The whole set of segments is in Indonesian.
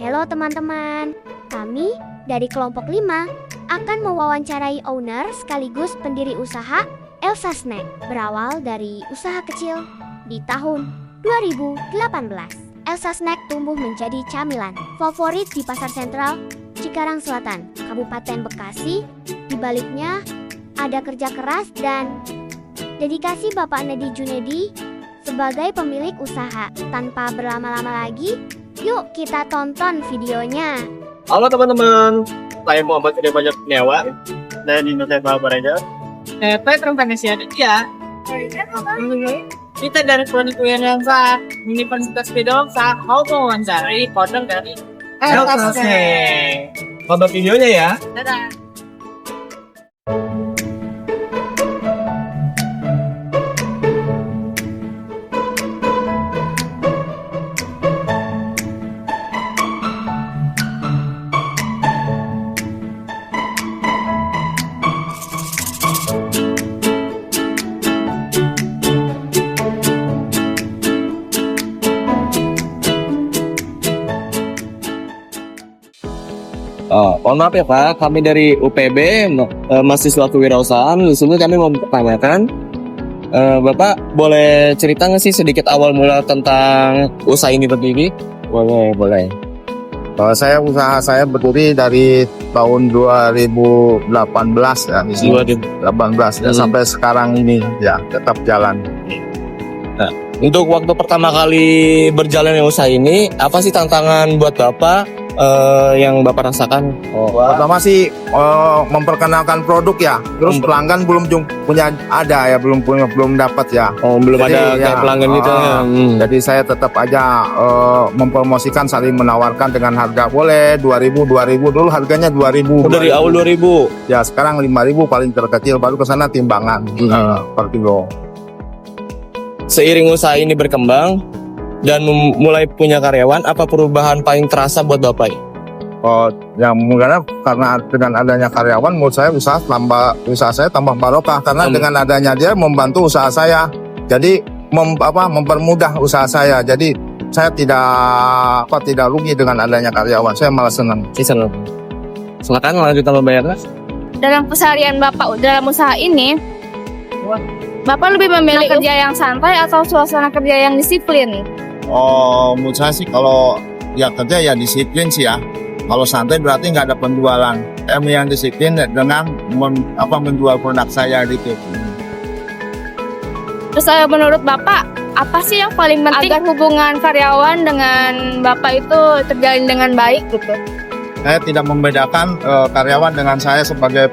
Halo teman-teman, kami dari kelompok 5 akan mewawancarai owner sekaligus pendiri usaha Elsa Snack berawal dari usaha kecil di tahun 2018. Elsa Snack tumbuh menjadi camilan favorit di Pasar Sentral, Cikarang Selatan, Kabupaten Bekasi. Di baliknya ada kerja keras dan dedikasi Bapak Nedi Junedi sebagai pemilik usaha. Tanpa berlama-lama lagi, yuk kita tonton videonya. Halo teman-teman, saya Muhammad Ide Banyak Kurniawan dari Indonesia Baraja. Saya Indonesia ya. Kita dari Produk yang saat Universitas Pedong saat mau mewawancarai founder dari Elsa Snack. Tonton videonya ya. Dadah. Mohon maaf ya Pak, kami dari UPB, mahasiswa kewirausahaan. Sebelumnya kami mau bertanyakan, Bapak boleh cerita nggak sih sedikit awal mula tentang usaha ini berdiri? Boleh. Kalau usaha saya berdiri dari tahun 2018 ya, 2018 ya, sampai sekarang ini ya tetap jalan. Nah, untuk waktu pertama kali berjalan usaha ini, apa sih tantangan buat Bapak yang Bapak rasakan? Pertama sih memperkenalkan produk ya, terus pelanggan belum dapat ya. Belum Jadi, ada kayak pelanggan gitu ya. Jadi saya tetap aja mempromosikan, saling menawarkan dengan harga boleh 2000 dulu harganya 2000. Dari awal 2000. Ya sekarang 5000 paling terkecil, baru ke sana timbangan per kilo. Seiring usaha ini berkembang dan mulai punya karyawan, apa perubahan paling terasa buat Bapak? Yang mungkin karena dengan adanya karyawan, menurut saya usaha saya tambah barokah karena dengan adanya dia membantu usaha saya. Jadi mempermudah usaha saya. Jadi saya tidak rugi dengan adanya karyawan. Saya malah senang. Silakan lanjutkan pembayaran. Dalam keseharian Bapak dalam usaha ini, Bapak lebih memilih kerja yang santai atau suasana kerja yang disiplin? Menurut saya sih kalau ya kerja ya disiplin sih ya. Kalau santai berarti nggak ada penjualan. Yang disiplin dengan menjual produk saya gitu. Terus menurut Bapak, apa sih yang paling penting agar hubungan karyawan dengan Bapak itu terjalin dengan baik gitu? Saya tidak membedakan karyawan dengan saya sebagai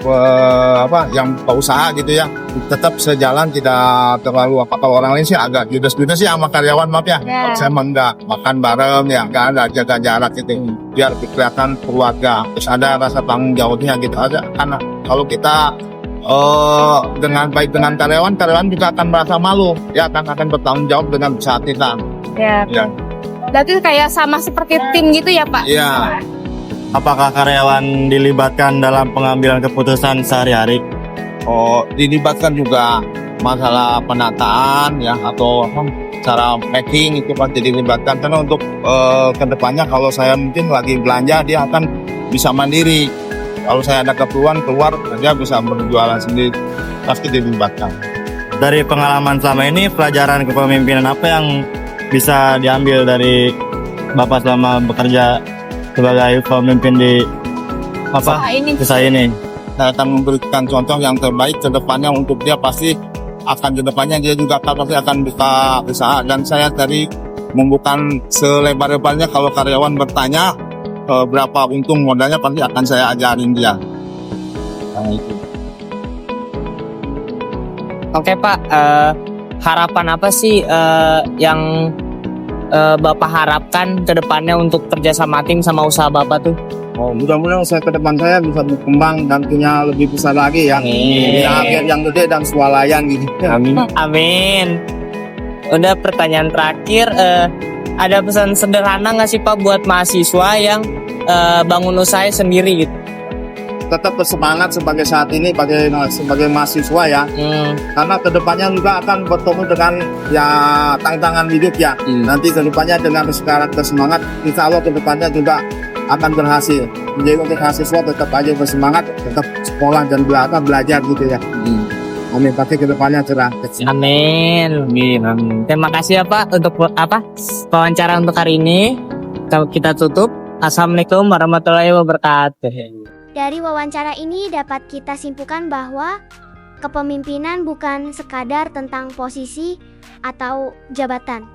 yang pengusaha gitu ya. Tetap sejalan, tidak terlalu kalau orang lain sih agak judes-judes sih sama karyawan, maaf ya. Saya enggak makan bareng ya, enggak ada, jaga jarak gitu. Biar kelihatan keluarga. Terus ada rasa tanggung jawabnya gitu aja. Karena kalau kita dengan baik dengan karyawan juga akan merasa malu. Ya akan bertanggung jawab dengan usaha kita. Ya. Berarti kayak sama seperti tim gitu ya Pak? Iya. Apakah karyawan dilibatkan dalam pengambilan keputusan sehari-hari? Dilibatkan juga masalah penataan ya atau cara packing itu pasti dilibatkan karena untuk kedepannya kalau saya mungkin lagi belanja dia akan bisa mandiri. Kalau saya ada keperluan keluar dia bisa berjualan sendiri, pasti dilibatkan. Dari pengalaman selama ini, pelajaran kepemimpinan apa yang bisa diambil dari Bapak selama bekerja sebagai pemimpin di usaha ini? Saya akan memberikan contoh yang terbaik ke depannya untuk dia, pasti akan ke depannya dia juga pasti akan buka usaha. Dan saya tadi membuka selebar-lebarnya kalau karyawan bertanya berapa untung modalnya, pasti akan saya ajarin dia. Nah, itu. Oke Pak, harapan apa sih yang Bapak harapkan ke depannya untuk kerja sama tim sama usaha Bapak tuh? Mudah-mudahan usaha ke depan saya bisa berkembang dan punya lebih besar lagi ya. Yang gede dan swalayan gitu. Amin. Udah pertanyaan terakhir, ada pesan sederhana nggak sih Pak buat mahasiswa yang bangun usaha sendiri gitu? Tetap bersemangat sebagai saat ini sebagai mahasiswa ya. Karena kedepannya juga akan bertemu dengan ya tantangan hidup ya. Nanti kedepannya dengan sekarang bersemangat, insya Allah kedepannya juga akan berhasil. Jadi untuk mahasiswa tetap aja bersemangat, tetap sekolah dan belajar gitu ya. Amin, pasti kedepannya cerah. Amin. Amin. Terima kasih ya Pak untuk wawancara untuk hari ini. Kita tutup. Assalamualaikum warahmatullahi wabarakatuh. Dari wawancara ini dapat kita simpulkan bahwa kepemimpinan bukan sekadar tentang posisi atau jabatan,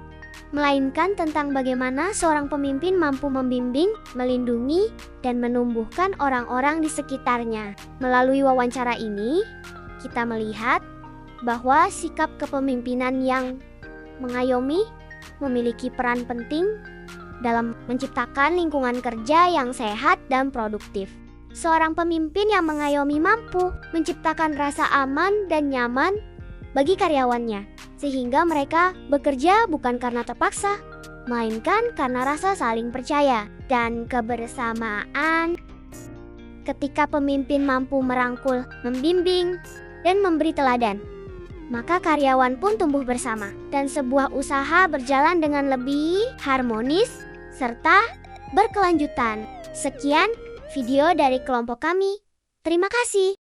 melainkan tentang bagaimana seorang pemimpin mampu membimbing, melindungi, dan menumbuhkan orang-orang di sekitarnya. Melalui wawancara ini, kita melihat bahwa sikap kepemimpinan yang mengayomi memiliki peran penting dalam menciptakan lingkungan kerja yang sehat dan produktif. Seorang pemimpin yang mengayomi mampu menciptakan rasa aman dan nyaman bagi karyawannya, sehingga mereka bekerja bukan karena terpaksa, melainkan karena rasa saling percaya dan kebersamaan. Ketika pemimpin mampu merangkul, membimbing, dan memberi teladan, maka karyawan pun tumbuh bersama dan sebuah usaha berjalan dengan lebih harmonis serta berkelanjutan. Sekian video dari kelompok kami. Terima kasih.